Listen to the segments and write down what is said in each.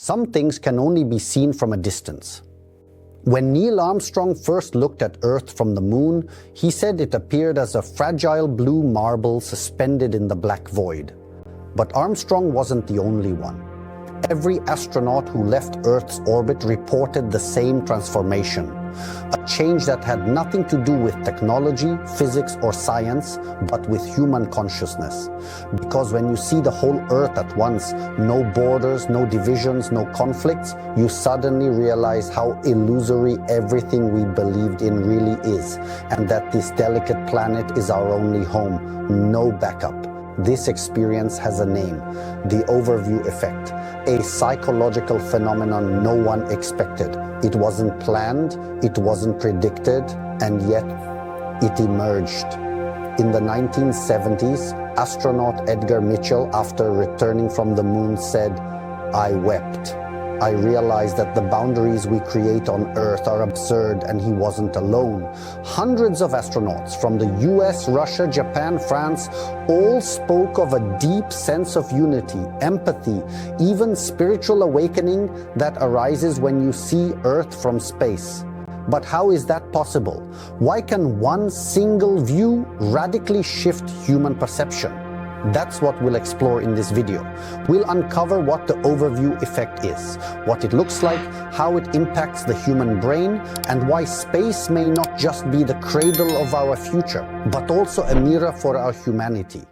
Some things can only be seen from a distance. When Neil Armstrong first looked at Earth from the moon, he said it appeared as a fragile blue marble suspended in the black void. But Armstrong wasn't the only one. Every astronaut who left Earth's orbit reported the same transformation, a change that had nothing to do with technology, physics, or science, but with human consciousness. Because when you see the whole Earth at once, no borders, no divisions, no conflicts, you suddenly realize how illusory everything we believed in really is, and that this delicate planet is our only home, no backup. This experience has a name, the overview effect, a psychological phenomenon no one expected. It wasn't planned, it wasn't predicted, and yet it emerged. In the 1970s, astronaut Edgar Mitchell, after returning from the moon, said, "I wept. I realized that the boundaries we create on Earth are absurd," and he wasn't alone. Hundreds of astronauts from the US, Russia, Japan, France all spoke of a deep sense of unity, empathy, even spiritual awakening that arises when you see Earth from space. But how is that possible? Why can one single view radically shift human perception? That's what we'll explore in this video. We'll uncover what the overview effect is, what it looks like, how it impacts the human brain, and why space may not just be the cradle of our future, but also a mirror for our humanity.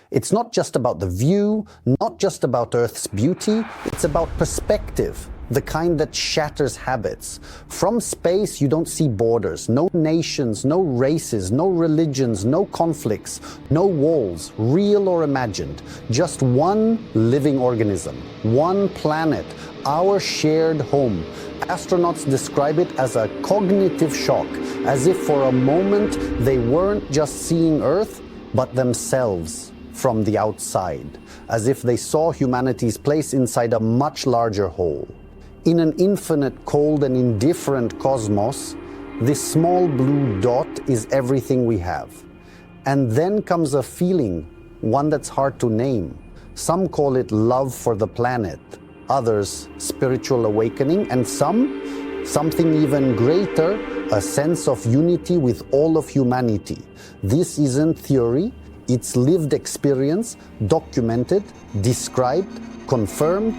It's not just about the view, not just about Earth's beauty, it's about perspective, the kind that shatters habits. From space, you don't see borders, no nations, no races, no religions, no conflicts, no walls, real or imagined. Just one living organism, one planet, our shared home. Astronauts describe it as a cognitive shock, as if for a moment they weren't just seeing Earth, but themselves from the outside, as if they saw humanity's place inside a much larger whole. In an infinite, cold and indifferent cosmos, this small blue dot is everything we have. And then comes a feeling, one that's hard to name. Some call it love for the planet, others spiritual awakening, and something even greater, a sense of unity with all of humanity. This isn't theory. It's lived experience, documented, described, confirmed.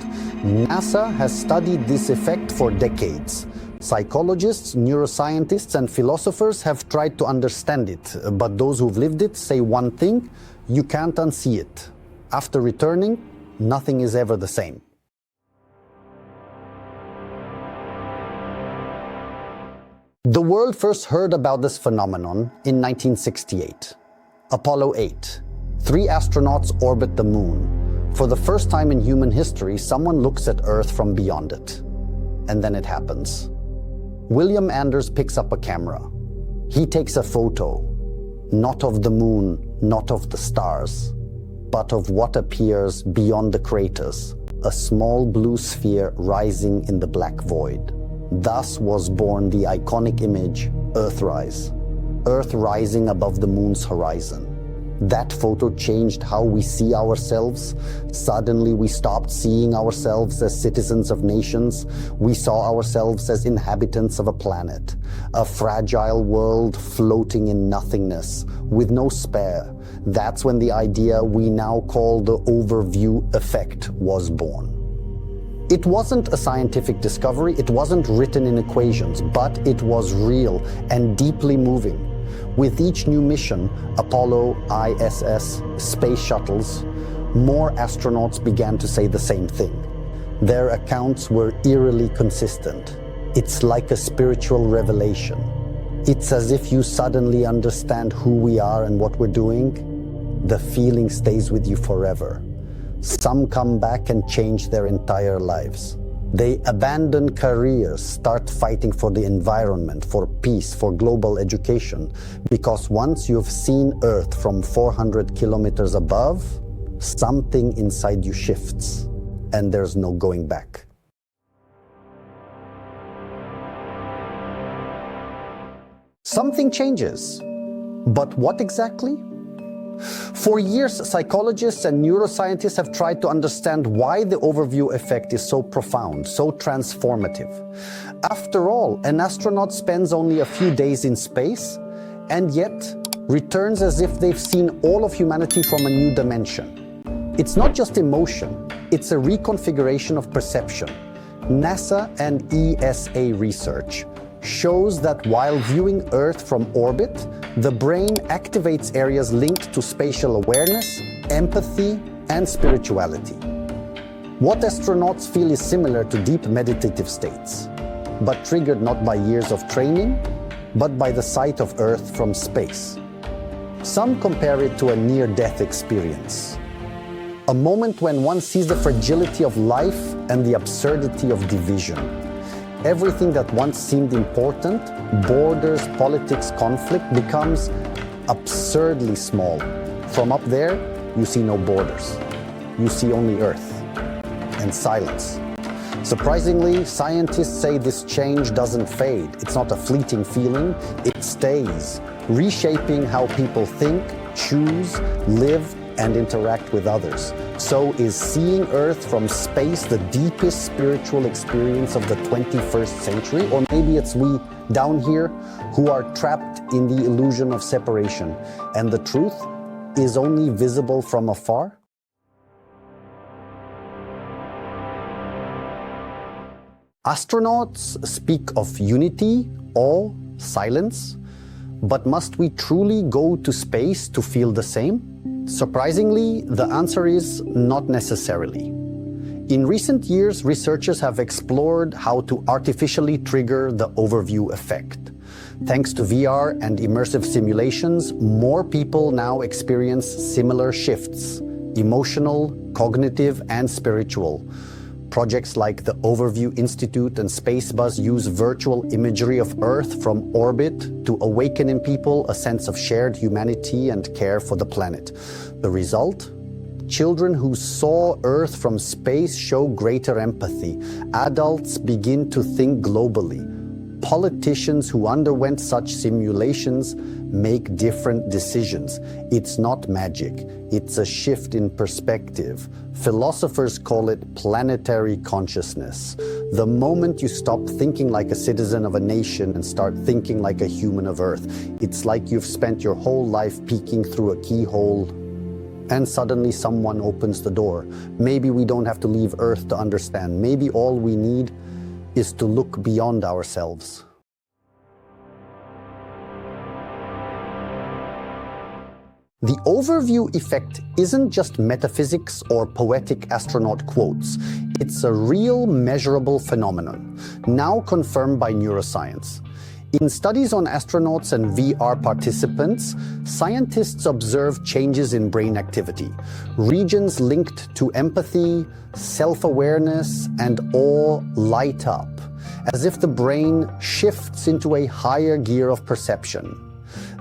NASA has studied this effect for decades. Psychologists, neuroscientists, and philosophers have tried to understand it, but those who've lived it say one thing: you can't unsee it. After returning, nothing is ever the same. The world first heard about this phenomenon in 1968. Apollo 8. 3 astronauts orbit the moon. For the first time in human history, someone looks at Earth from beyond it. And then it happens. William Anders picks up a camera. He takes a photo, not of the moon, not of the stars, but of what appears beyond the craters, a small blue sphere rising in the black void. Thus was born the iconic image, Earthrise. Earth rising above the moon's horizon. That photo changed how we see ourselves. Suddenly we stopped seeing ourselves as citizens of nations. We saw ourselves as inhabitants of a planet, a fragile world floating in nothingness, with no spare. That's when the idea we now call the overview effect was born. It wasn't a scientific discovery, it wasn't written in equations, but it was real and deeply moving. With each new mission, Apollo, ISS, space shuttles, more astronauts began to say the same thing. Their accounts were eerily consistent. It's like a spiritual revelation. It's as if you suddenly understand who we are and what we're doing. The feeling stays with you forever. Some come back and change their entire lives. They abandon careers, start fighting for the environment, for peace, for global education, because once you've seen Earth from 400 kilometers above, something inside you shifts, and there's no going back. Something changes. But what exactly? For years, psychologists and neuroscientists have tried to understand why the overview effect is so profound, so transformative. After all, an astronaut spends only a few days in space and yet returns as if they've seen all of humanity from a new dimension. It's not just emotion, it's a reconfiguration of perception. NASA and ESA research shows that while viewing Earth from orbit, the brain activates areas linked to spatial awareness, empathy, and spirituality. What astronauts feel is similar to deep meditative states, but triggered not by years of training, but by the sight of Earth from space. Some compare it to a near-death experience, a moment when one sees the fragility of life and the absurdity of division. Everything that once seemed important, borders, politics, conflict, becomes absurdly small. From up there, you see no borders. You see only Earth and silence. Surprisingly, scientists say this change doesn't fade. It's not a fleeting feeling, it stays, reshaping how people think, choose, live, and interact with others. So is seeing Earth from space the deepest spiritual experience of the 21st century? Or maybe it's we down here who are trapped in the illusion of separation, and the truth is only visible from afar? Astronauts speak of unity, awe, silence, but must we truly go to space to feel the same? Surprisingly, the answer is not necessarily. In recent years, researchers have explored how to artificially trigger the overview effect. Thanks to VR and immersive simulations, more people now experience similar shifts: emotional, cognitive, and spiritual. Projects like the Overview Institute and Spacebuzz use virtual imagery of Earth from orbit to awaken in people a sense of shared humanity and care for the planet. The result? Children who saw Earth from space show greater empathy. Adults begin to think globally. Politicians who underwent such simulations make different decisions. It's not magic, it's a shift in perspective. Philosophers call it planetary consciousness. The moment you stop thinking like a citizen of a nation and start thinking like a human of Earth, it's like you've spent your whole life peeking through a keyhole and suddenly someone opens the door. Maybe we don't have to leave Earth to understand. Maybe all we need is to look beyond ourselves. The overview effect isn't just metaphysics or poetic astronaut quotes. It's a real, measurable phenomenon, now confirmed by neuroscience. In studies on astronauts and VR participants, scientists observed changes in brain activity, regions linked to empathy, self-awareness, and awe light up, as if the brain shifts into a higher gear of perception.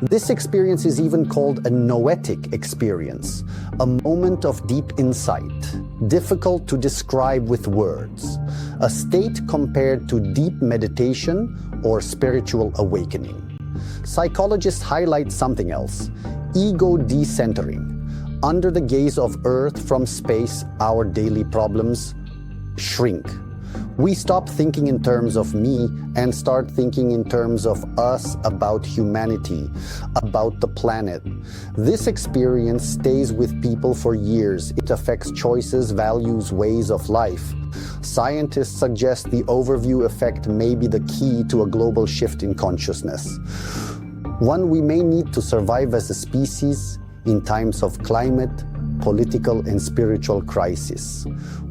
This experience is even called a noetic experience, a moment of deep insight, difficult to describe with words, a state compared to deep meditation or spiritual awakening. Psychologists highlight something else: ego decentering. Under the gaze of Earth from space, our daily problems shrink. We stop thinking in terms of me and start thinking in terms of us, about humanity, about the planet. This experience stays with people for years. It affects choices, values, ways of life. Scientists suggest the overview effect may be the key to a global shift in consciousness, one we may need to survive as a species in times of climate, political, and spiritual crisis.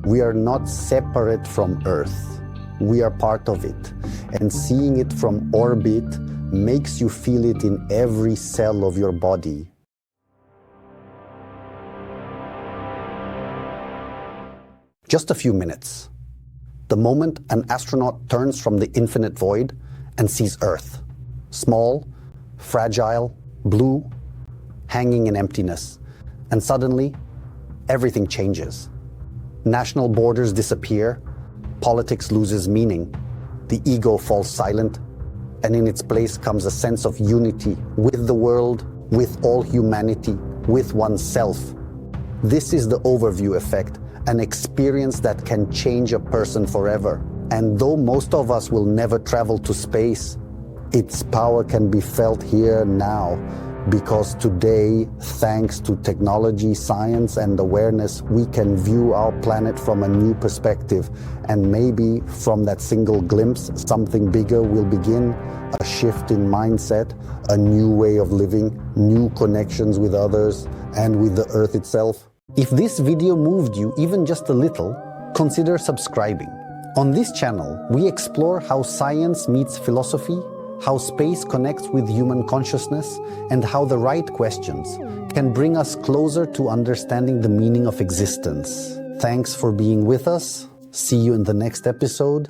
We are not separate from Earth. We are part of it, and seeing it from orbit makes you feel it in every cell of your body. Just a few minutes. The moment an astronaut turns from the infinite void and sees Earth, small, fragile, blue, hanging in emptiness, and suddenly everything changes. National borders disappear, politics loses meaning, the ego falls silent, and in its place comes a sense of unity with the world, with all humanity, with oneself. This is the overview effect, an experience that can change a person forever. And though most of us will never travel to space, its power can be felt here now, because today, thanks to technology, science, and awareness, we can view our planet from a new perspective. And maybe from that single glimpse, something bigger will begin, a shift in mindset, a new way of living, new connections with others and with the Earth itself. If this video moved you even just a little, consider subscribing. On this channel, we explore how science meets philosophy, how space connects with human consciousness, and how the right questions can bring us closer to understanding the meaning of existence. Thanks for being with us. See you in the next episode.